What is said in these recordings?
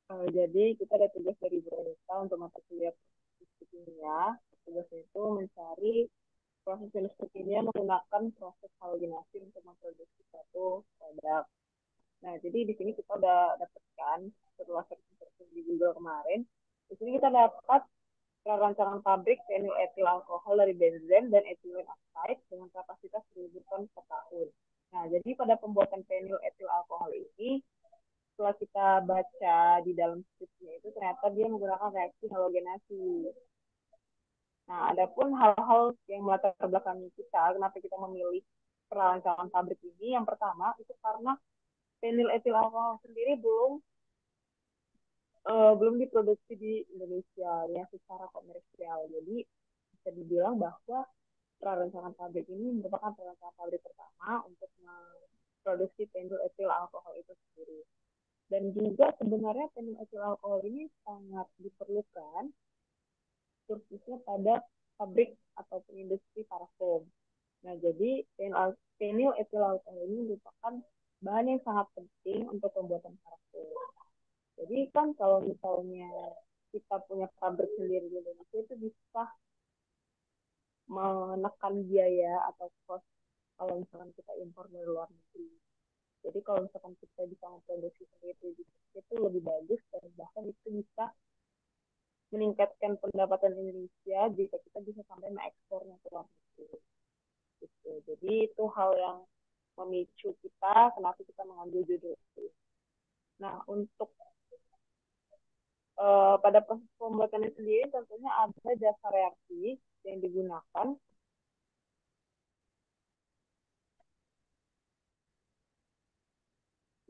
Jadi kita ada tugas dari Bu Anita untuk mata kuliah proses kimia. Tugasnya itu mencari proses industri kimia menggunakan proses halogenasi untuk memproduksi satu produk. Nah, jadi di sini kita udah dapatkan setelah searching di Google kemarin. Di sini kita dapat rancangan pabrik fenil etil alkohol dari benzen dan ethylene oxide dengan kapasitas 1000 ton per tahun. Nah, jadi pada pembuatan fenil etil alkohol ini, setelah kita baca di dalam skripnya itu ternyata dia menggunakan reaksi halogenasi. Nah, adapun hal-hal yang melatar belakangi kita, kenapa kita memilih perancangan pabrik ini, yang pertama itu karena fenil etil alkohol sendiri belum diproduksi di Indonesia ya secara komersial. Jadi bisa dibilang bahwa perancangan pabrik ini merupakan perancangan pabrik pertama untuk memproduksi fenil etil alkohol itu sendiri. Dan juga sebenarnya fenil etil alkohol ini sangat diperlukan khususnya pada pabrik ataupun industri parfum. Nah, jadi fenil etil alkohol ini merupakan bahan yang sangat penting untuk pembuatan parfum. Jadi kan kalau misalnya kita punya pabrik sendiri di Indonesia itu bisa menekan biaya atau cost kalau misalkan kita impor dari luar negeri. Jadi kalau misalkan kita bisa memproduksi sendiri itu lebih bagus dan bahkan itu bisa meningkatkan pendapatan Indonesia jika kita bisa sampai mengekspornya ke luar negeri. Gitu. Jadi itu hal yang memicu kita kenapa kita mengambil judul itu. Nah, untuk pada proses pembuatannya sendiri tentunya ada jasa reaksi yang digunakan,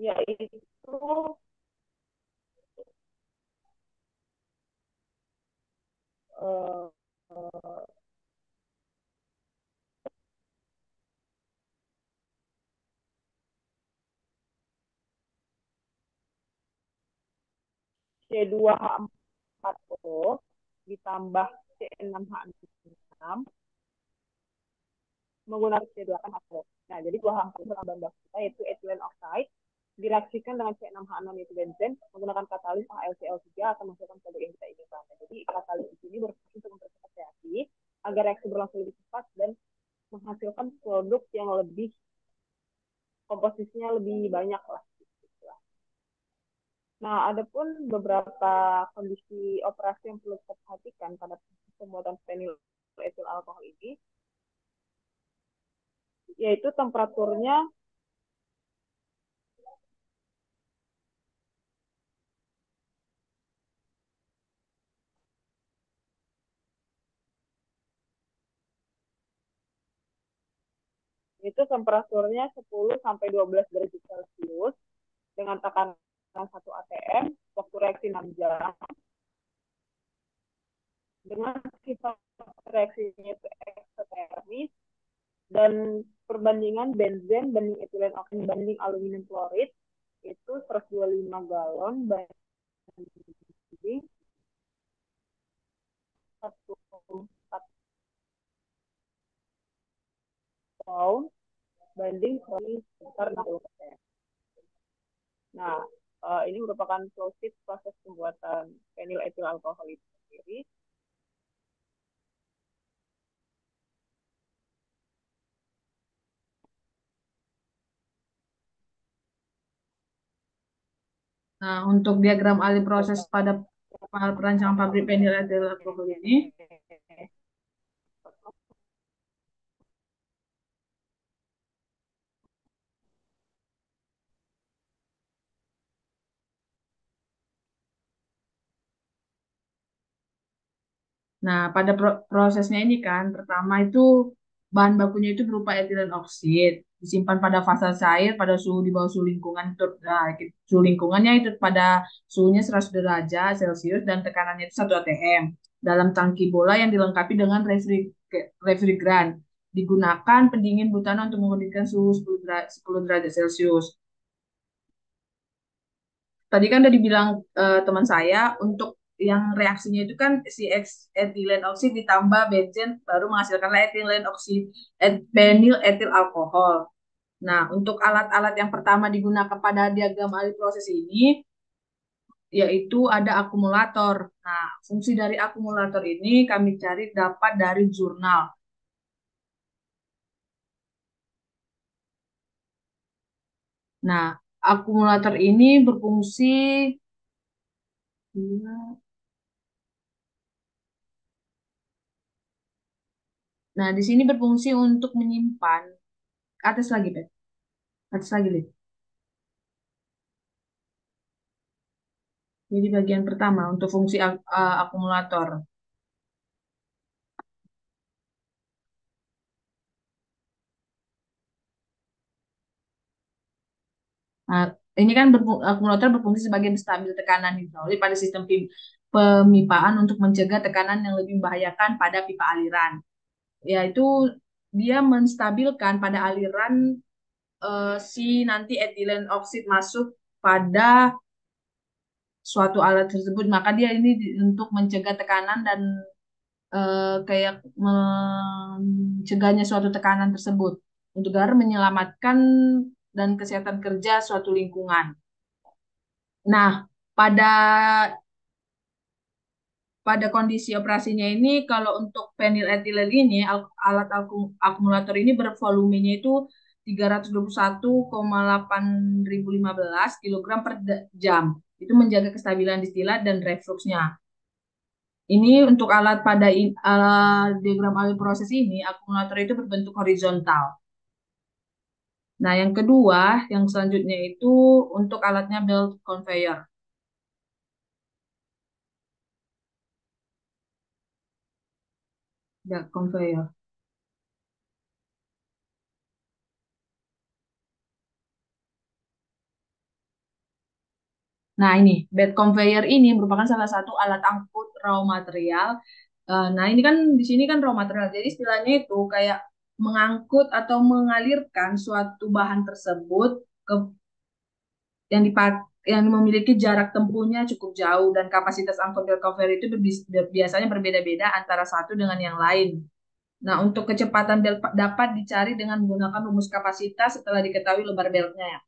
yaitu uh, C2H4O ditambah C6H6 menggunakan C2H4O. Nah, jadi 2H4 dalam bahan baku kita yaitu ethylene oxide direaksikan dengan C6H6 yaitu benzen menggunakan katalis HLCl3 akan menghasilkan produk yang kita inginkan. Jadi katalis di sini berfungsi untuk mempercepat reaksi agar reaksi berlangsung lebih cepat dan menghasilkan produk yang lebih komposisinya lebih banyak lah. Nah, ada pun beberapa kondisi operasi yang perlu kita perhatikan pada pembuatan fenil etil alkohol ini, yaitu temperaturnya itu temperaturnya 10 sampai 12 derajat Celcius dengan tekanan 1 atm, waktu reaksi 6 jam, dengan sifat reaksinya itu eksotermis, dan perbandingan benzen banding etilen oxide banding aluminium klorid itu 125 galon banding 1,4 pound banding sekitar 60%. Nah, ini merupakan closed proses pembuatan fenil etil alkohol itu sendiri. Nah, untuk diagram alih proses pada perancangan pabrik penil etil alkohol ini, nah pada prosesnya ini kan, pertama itu bahan bakunya itu berupa etilen oksid, disimpan pada fase cair pada suhu di bawah suhu lingkungan itu, nah, suhu lingkungannya itu pada suhunya 100 derajat Celcius dan tekanannya itu 1 atm dalam tangki bola yang dilengkapi dengan refrigeran. Digunakan pendingin butana untuk menurunkan suhu 10 derajat Celcius. Tadi kan udah dibilang teman saya untuk yang reaksinya itu kan si etilen oksid ditambah benzen baru menghasilkan etilen oksid penil etil alkohol. Nah, untuk alat-alat yang pertama digunakan pada diagram alih proses ini yaitu ada akumulator. Nah, fungsi dari akumulator ini kami cari dapat dari jurnal. Nah, akumulator ini berfungsi, nah di sini berfungsi untuk menyimpan, atas lagi, Pet. Atas lagi, Lid. Jadi bagian pertama untuk fungsi akumulator. Nah, ini kan akumulator berfungsi sebagai stabil tekanan hidrolik pada sistem pemipaan untuk mencegah tekanan yang lebih membahayakan pada pipa aliran. Yaitu dia menstabilkan pada aliran si nanti etilen oksid masuk pada suatu alat tersebut. Maka dia ini untuk mencegah tekanan dan kayak mencegahnya suatu tekanan tersebut untuk agar menyelamatkan dan kesehatan kerja suatu lingkungan. Nah, pada pada kondisi operasinya ini, kalau untuk feniletilen ini, alat akumulator ini bervolumenya itu 321,815 kilogram per jam. Itu menjaga kestabilan distilat dan refluksnya. Ini untuk alat pada diagram alur proses ini, akumulator itu berbentuk horizontal. Nah, yang kedua, yang selanjutnya itu untuk alatnya belt conveyor. Belt conveyor. Nah, ini bed conveyor ini merupakan salah satu alat angkut raw material. Nah, ini kan di sini kan raw material. Jadi istilahnya itu kayak mengangkut atau mengalirkan suatu bahan tersebut ke yang yang memiliki jarak tempuhnya cukup jauh dan kapasitas angkut bed conveyor itu biasanya berbeda-beda antara satu dengan yang lain. Nah, untuk kecepatan bel dapat dicari dengan menggunakan rumus kapasitas setelah diketahui lebar beltnya.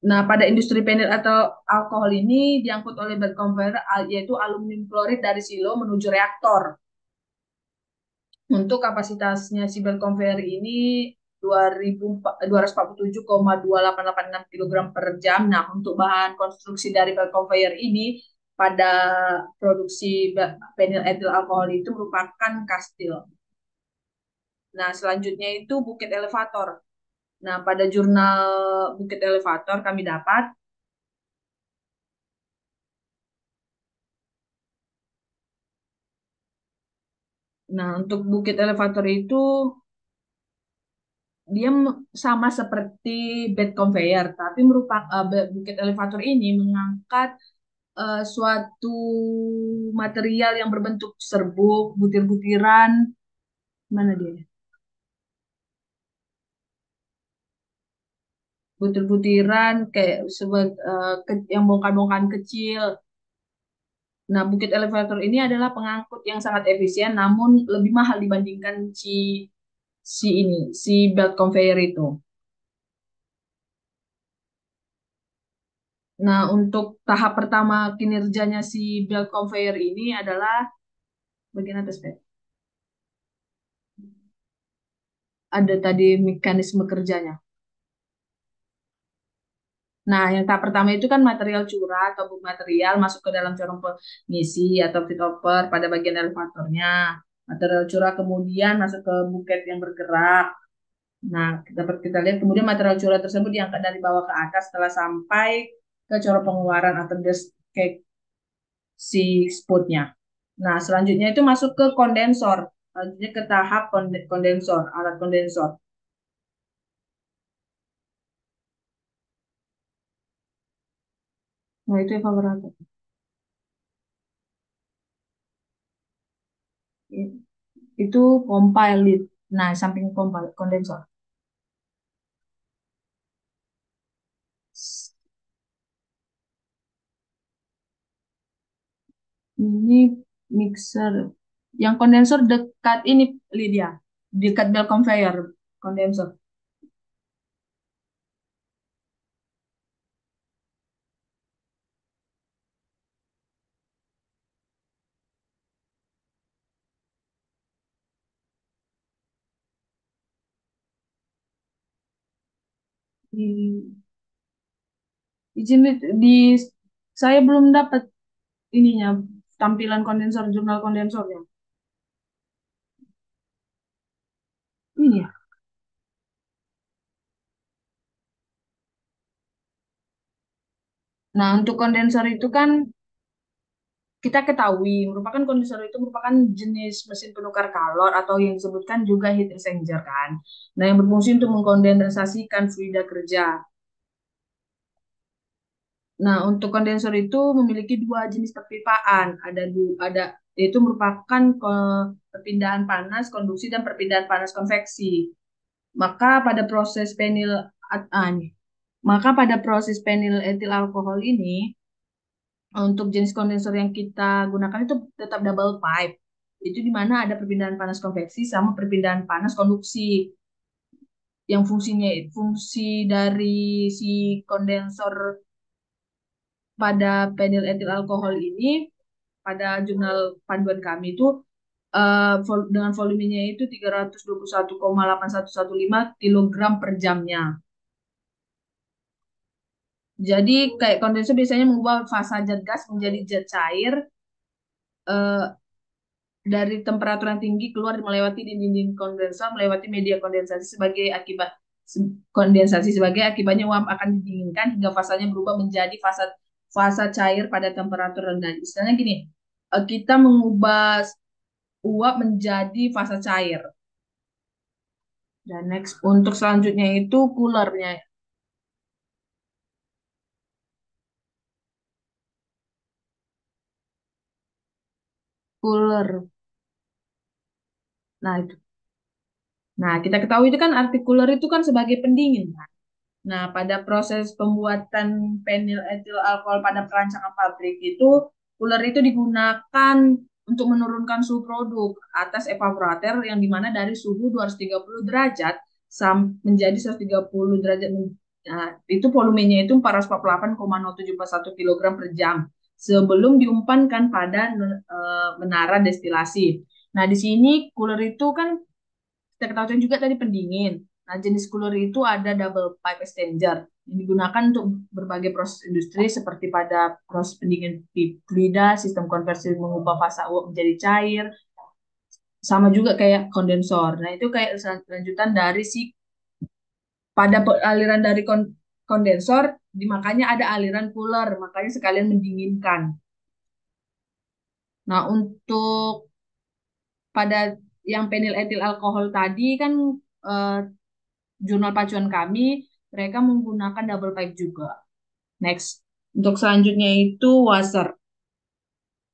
Nah, pada industri penil atau alkohol ini diangkut oleh belt conveyor yaitu aluminium klorid dari silo menuju reaktor. Untuk kapasitasnya si belt conveyor ini 247,2886 kg per jam. Nah, untuk bahan konstruksi dari belt conveyor ini pada produksi penil etil alkohol itu merupakan kastil. Nah, selanjutnya itu bukit elevator. Nah, pada jurnal bukit elevator kami dapat. Nah, untuk bukit elevator itu dia sama seperti bed conveyor, tapi merupakan bukit elevator ini mengangkat suatu material yang berbentuk serbuk, butir-butiran, mana dia? Butir-butiran kayak yang bongkahan-bongkahan kecil. Nah, bukit elevator ini adalah pengangkut yang sangat efisien, namun lebih mahal dibandingkan si belt conveyor itu. Nah, untuk tahap pertama kinerjanya si belt conveyor ini adalah bagian atas, Pak. Ada tadi mekanisme kerjanya. Nah, yang tahap pertama itu kan material curah atau buk material masuk ke dalam corong pengisi atau feed hopper pada bagian elevatornya. Material curah kemudian masuk ke buket yang bergerak. Nah, dapat kita lihat kemudian material curah tersebut diangkat dari bawah ke atas setelah sampai ke corong pengeluaran atau kayak si spotnya. Nah, selanjutnya itu masuk ke kondensor. Selanjutnya ke tahap kondensor, alat kondensor. Nah, itu evaporator. Itu pompa elit. Nah, samping pompa kondensor. Ini mixer. Yang kondensor dekat ini, Lydia. Dekat bel conveyor kondensor. Di, izin di saya belum dapat ininya tampilan kondensor jurnal kondensornya. Ini ya. Nah, untuk kondensor itu kan kita ketahui merupakan kondensor itu merupakan jenis mesin penukar kalor atau yang disebutkan juga heat exchanger kan. Nah, yang berfungsi untuk mengkondensasikan fluida kerja. Nah, untuk kondensor itu memiliki dua jenis perpipaan. Ada yaitu merupakan perpindahan panas konduksi dan perpindahan panas konveksi. Maka pada proses penil nih. Maka pada proses penil etil alkohol ini untuk jenis kondensor yang kita gunakan itu tetap double pipe. Itu di mana ada perpindahan panas konveksi sama perpindahan panas konduksi. Yang fungsi dari si kondensor pada penil etil alkohol ini pada jurnal panduan kami itu dengan volumenya itu 321,8115 kilogram per jamnya. Jadi kayak kondensor biasanya mengubah fasa zat gas menjadi zat cair eh, dari temperatur yang tinggi keluar melewati dinding kondensor melewati media kondensasi sebagai akibat kondensasi sebagai akibatnya uap akan didinginkan hingga fasanya berubah menjadi fasa fasa cair pada temperatur rendah. Istilahnya gini, kita mengubah uap menjadi fasa cair. Dan next untuk selanjutnya itu coolernya. Cooler. Nah, itu. Nah, kita ketahui itu kan arti cooler itu kan sebagai pendingin kan. Nah, pada proses pembuatan penil etil alkohol pada perancangan pabrik itu, cooler itu digunakan untuk menurunkan suhu produk atas evaporator yang dimana dari suhu 230 derajat menjadi 130 derajat. Nah, itu volumenya itu 448,0741 kilogram per jam sebelum diumpankan pada menara destilasi. Nah, di sini cooler itu kan kita ketahui juga tadi pendingin. Nah, jenis cooler itu ada double pipe exchanger yang digunakan untuk berbagai proses industri seperti pada proses pendingin fluida, sistem konversi mengubah fasa uap menjadi cair, sama juga kayak kondensor. Nah, itu kayak lanjutan dari si pada aliran dari kondensor, makanya ada aliran cooler, makanya sekalian mendinginkan. Nah, untuk pada yang penil etil alkohol tadi kan eh, jurnal pacuan kami, mereka menggunakan double pipe juga. Next. Untuk selanjutnya itu washer.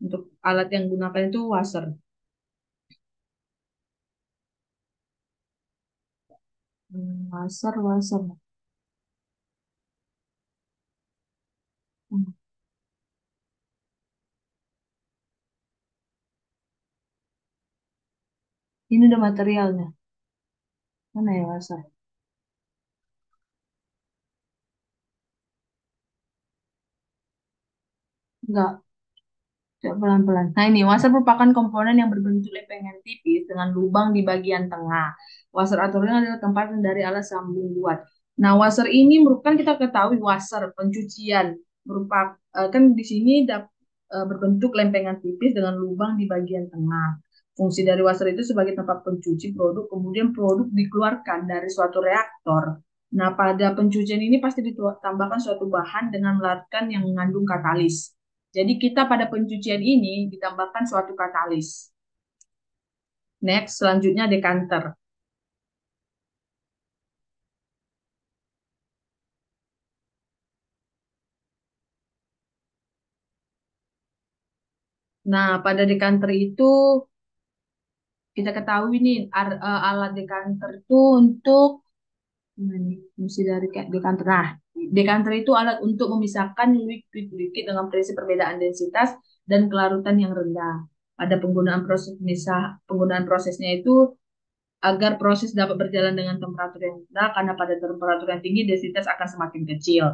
Untuk alat yang digunakan itu washer. Washer. Hmm, Ini udah materialnya. Mana ya washer? Enggak, coba pelan-pelan. Nah ini, washer merupakan komponen yang berbentuk lempengan tipis dengan lubang di bagian tengah. Washer aturan adalah tempat dari alat sambung buat. Nah, washer ini merupakan kita ketahui washer pencucian merupakan kan di sini berbentuk lempengan tipis dengan lubang di bagian tengah. Fungsi dari washer itu sebagai tempat pencuci produk, kemudian produk dikeluarkan dari suatu reaktor. Nah, pada pencucian ini pasti ditambahkan suatu bahan dengan melarutkan yang mengandung katalis. Jadi kita pada pencucian ini ditambahkan suatu katalis. Next, selanjutnya dekanter. Nah, pada dekanter itu kita ketahui nih alat dekanter itu untuk fungsi dari kayak dekanter. Nah, dekanter itu alat untuk memisahkan liquid dengan prinsip perbedaan densitas dan kelarutan yang rendah. Pada penggunaan prosesnya itu agar proses dapat berjalan dengan temperatur yang rendah karena pada temperatur yang tinggi densitas akan semakin kecil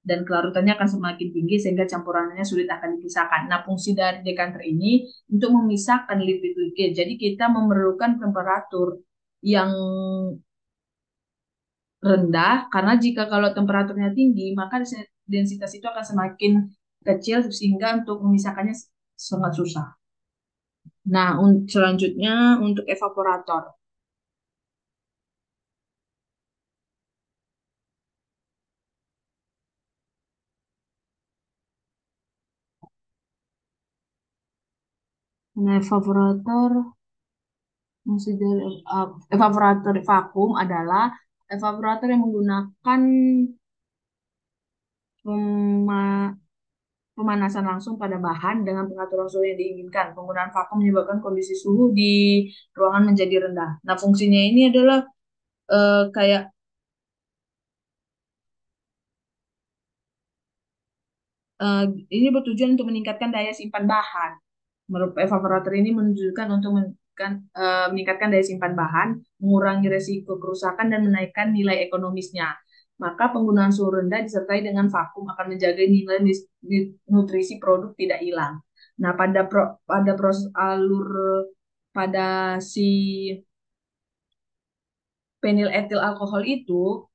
dan kelarutannya akan semakin tinggi sehingga campurannya sulit akan dipisahkan. Nah, fungsi dari dekanter ini untuk memisahkan liquid. Jadi kita memerlukan temperatur yang rendah karena jika kalau temperaturnya tinggi, maka densitas itu akan semakin kecil sehingga untuk memisahkannya sangat susah. Nah, selanjutnya untuk evaporator. Nah, fungsi dari evaporator vakum adalah evaporator yang menggunakan pema- pemanasan langsung pada bahan dengan pengaturan suhu yang diinginkan. Penggunaan vakum menyebabkan kondisi suhu di ruangan menjadi rendah. Nah, fungsinya ini adalah kayak eh, ini bertujuan untuk meningkatkan daya simpan bahan. Menurut evaporator ini menunjukkan untuk meningkatkan daya simpan bahan, mengurangi resiko kerusakan dan menaikkan nilai ekonomisnya. Maka penggunaan suhu rendah disertai dengan vakum akan menjaga nilai nutrisi produk tidak hilang. Nah, pada proses alur pada si penil etil alkohol itu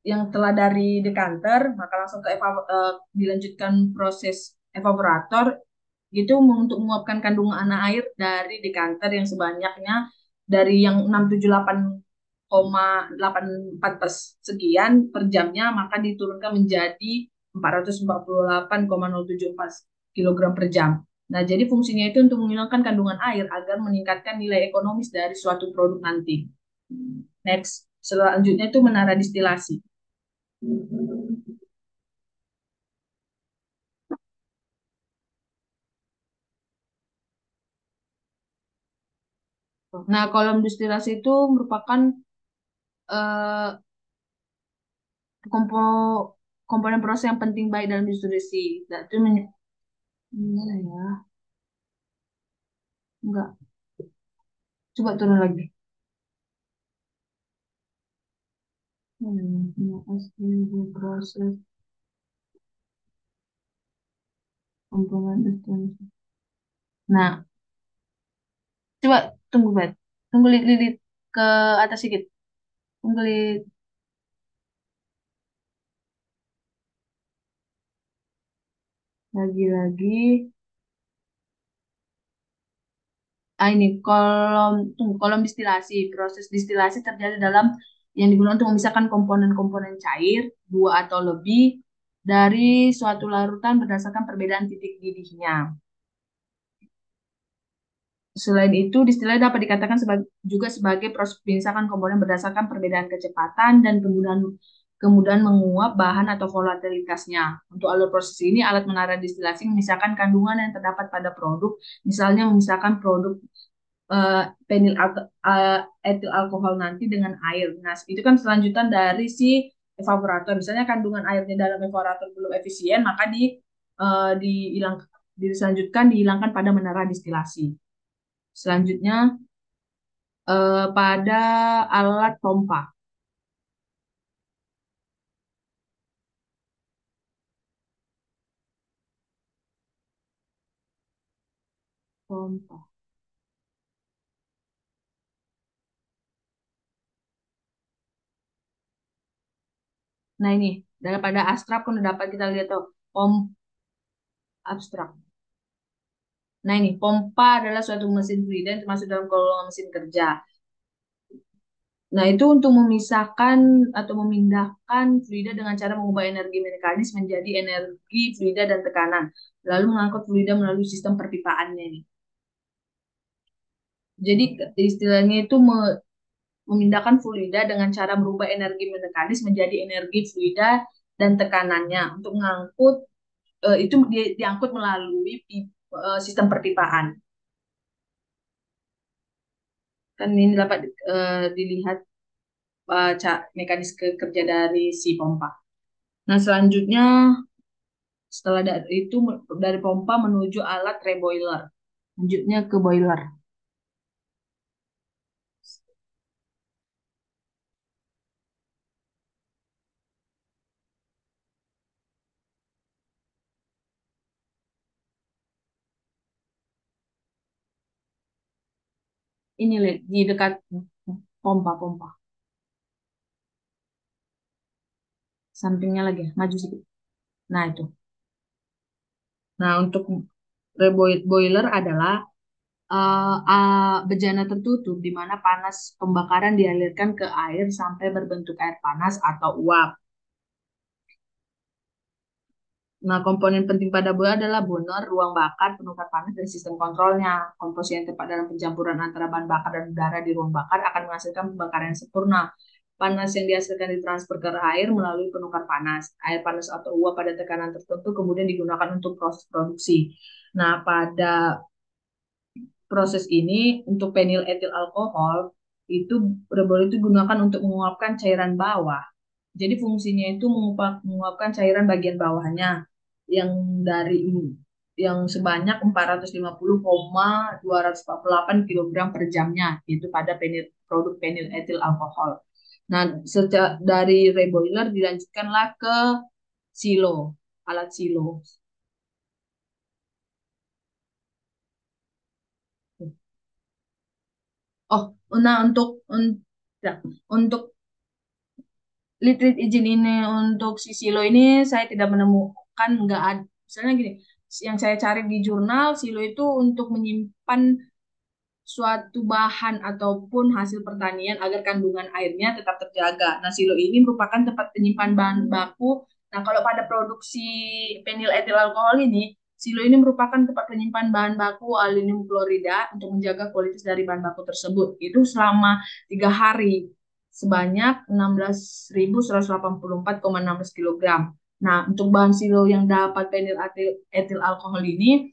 yang telah dari dekanter, maka langsung dilanjutkan proses evaporator itu untuk menguapkan kandungan air dari dekanter yang sebanyaknya dari yang 678,84 sekian per jamnya, maka diturunkan menjadi 448,074 kilogram per jam. Nah, jadi fungsinya itu untuk menghilangkan kandungan air agar meningkatkan nilai ekonomis dari suatu produk nanti. Next, selanjutnya itu menara distilasi. Nah, kolom distilasi itu merupakan eh, kompo, komponen proses yang penting baik dalam distilasi. Nah, itu enggak ya, enggak. Coba turun lagi. Proses komponen distilasi. Nah, coba tunggu, Bet. Tunggu lilit ke atas sedikit. Tunggu lilit lagi-lagi. Ini kolom distilasi. Proses distilasi terjadi dalam yang digunakan untuk memisahkan komponen-komponen cair dua atau lebih dari suatu larutan berdasarkan perbedaan titik didihnya. Selain itu, distilasi dapat dikatakan juga sebagai proses pemisahan komponen berdasarkan perbedaan kecepatan dan kemudahan menguap bahan atau volatilitasnya. Untuk alur proses ini, alat menara distilasi memisahkan kandungan yang terdapat pada produk, misalnya memisahkan produk penil etil alkohol nanti dengan air. Nah, itu kan selanjutan dari si evaporator. Misalnya kandungan airnya dalam evaporator belum efisien, maka dihilang, diselanjutkan dihilangkan pada menara distilasi. Selanjutnya pada alat pompa. Pompa. Nah ini daripada abstrak pun dapat kita lihat tuh pom abstrak. Nah ini pompa adalah suatu mesin fluida yang termasuk dalam golongan mesin kerja. Nah itu untuk memisahkan atau memindahkan fluida dengan cara mengubah energi mekanis menjadi energi fluida dan tekanan, lalu mengangkut fluida melalui sistem perpipaannya ini. Jadi istilahnya itu memindahkan fluida dengan cara merubah energi mekanis menjadi energi fluida dan tekanannya untuk mengangkut itu diangkut melalui sistem perpipaan. Kan ini dapat dilihat mekanisme kerja dari si pompa. Nah, selanjutnya setelah dari itu dari pompa menuju alat reboiler. Lanjutnya ke boiler. Ini di dekat pompa-pompa. Sampingnya lagi, maju sedikit. Nah, itu. Nah, untuk boiler adalah bejana tertutup di mana panas pembakaran dialirkan ke air sampai berbentuk air panas atau uap. Nah, komponen penting pada boiler adalah burner, ruang bakar, penukar panas, dan sistem kontrolnya. Komposisi yang tepat dalam pencampuran antara bahan bakar dan udara di ruang bakar akan menghasilkan pembakaran yang sempurna. Panas yang dihasilkan ditransfer ke air melalui penukar panas. Air panas atau uap pada tekanan tertentu kemudian digunakan untuk proses produksi. Nah, pada proses ini untuk penil etil alkohol itu rebol itu digunakan untuk menguapkan cairan bawah. Jadi fungsinya itu menguapkan cairan bagian bawahnya yang dari yang sebanyak 450,248 kg per jamnya itu pada produk penil etil alkohol. Nah, dari reboiler dilanjutkanlah ke silo, alat silo. Oh, nah ya, untuk Litrit izin ini untuk si silo ini saya tidak menemukan, nggak ada. Misalnya gini, yang saya cari di jurnal, silo itu untuk menyimpan suatu bahan ataupun hasil pertanian agar kandungan airnya tetap terjaga. Nah, silo ini merupakan tempat penyimpan bahan baku. Nah, kalau pada produksi penil etil alkohol ini, silo ini merupakan tempat penyimpan bahan baku aluminium klorida untuk menjaga kualitas dari bahan baku tersebut. Itu selama 3 hari sebanyak 16.184,16 kg. Nah, untuk bahan silo yang dapat penil etil alkohol ini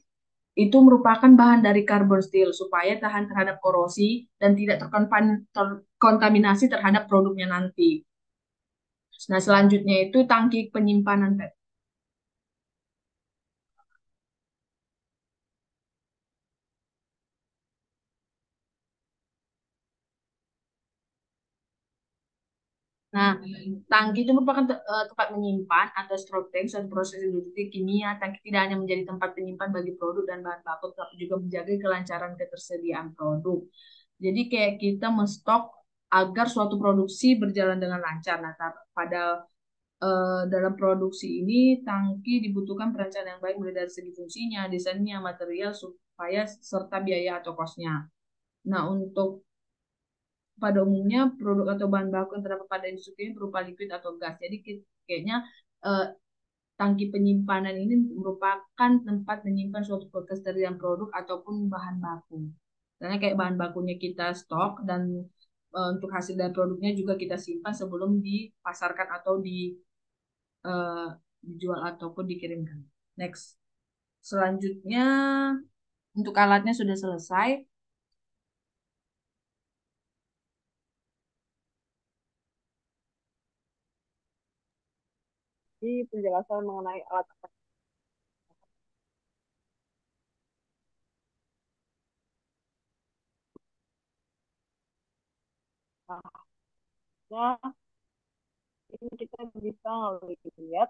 itu merupakan bahan dari karbon steel supaya tahan terhadap korosi dan tidak terkontaminasi terhadap produknya nanti. Nah, selanjutnya itu tangki penyimpanan. Nah, tangki itu merupakan tempat menyimpan atau storage tank suatu proses industri kimia. Tangki tidak hanya menjadi tempat penyimpan bagi produk dan bahan baku, tapi juga menjaga kelancaran ketersediaan produk. Jadi kayak kita menstok agar suatu produksi berjalan dengan lancar. Nah, pada dalam produksi ini tangki dibutuhkan perencanaan yang baik mulai dari segi fungsinya, desainnya, material, supaya serta biaya atau kosnya. Nah, untuk pada umumnya produk atau bahan baku yang terdapat pada industri ini berupa liquid atau gas. Jadi kayaknya eh, tangki penyimpanan ini merupakan tempat menyimpan suatu ketersediaan produk ataupun bahan baku. Karena kayak bahan bakunya kita stok dan untuk hasil dari produknya juga kita simpan sebelum dipasarkan atau eh, dijual ataupun dikirimkan. Next. Selanjutnya untuk alatnya sudah selesai. Di penjelasan mengenai alat. Nah, ini kita bisa lihat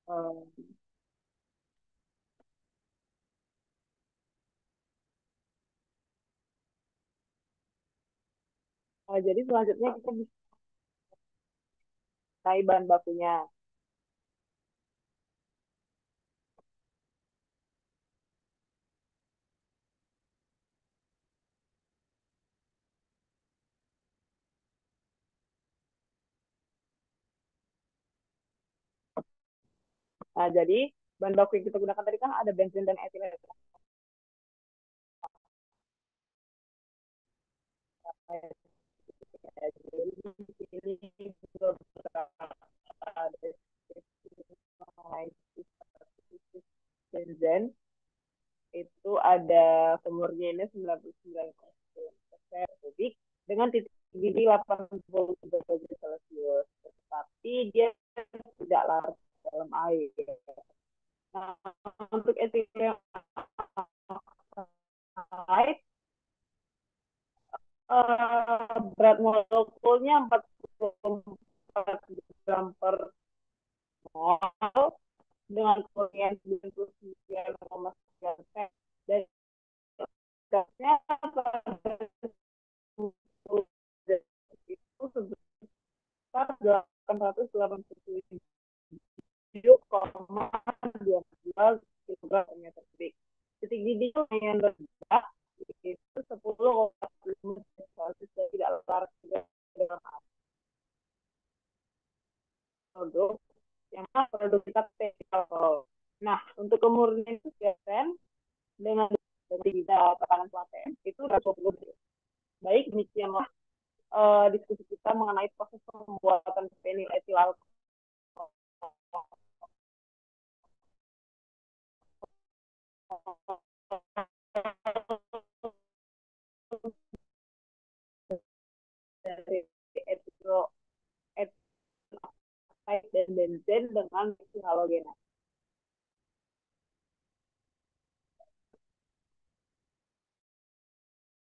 eh, jadi selanjutnya kita bisa cari bahan bakunya. Nah, jadi bahan baku yang kita gunakan tadi kan ada bensin dan etilen. Jadi ini benzen itu ada sumurnya ini 99,9 kubik dengan titik didih 80 derajat Celcius. Tetapi dia tidak larut dalam air. Nah, untuk etilen berat molekulnya 44 gram per etanol dengan kemurnian 99,9% dan gasnya pada itu sebesar 887,12 kilogram per meter kubik. Titik didih yang rendah itu 10,5 Celsius dan tidak larut dalam produk yang mana produk kita alkohol. Nah, untuk kemurnian itu dengan tidak tekanan platen itu udah 20 degree. Baik, demikianlah diskusi kita mengenai proses pembuatan penil etil alkohol dari etilo dan benzen dengan halogenat.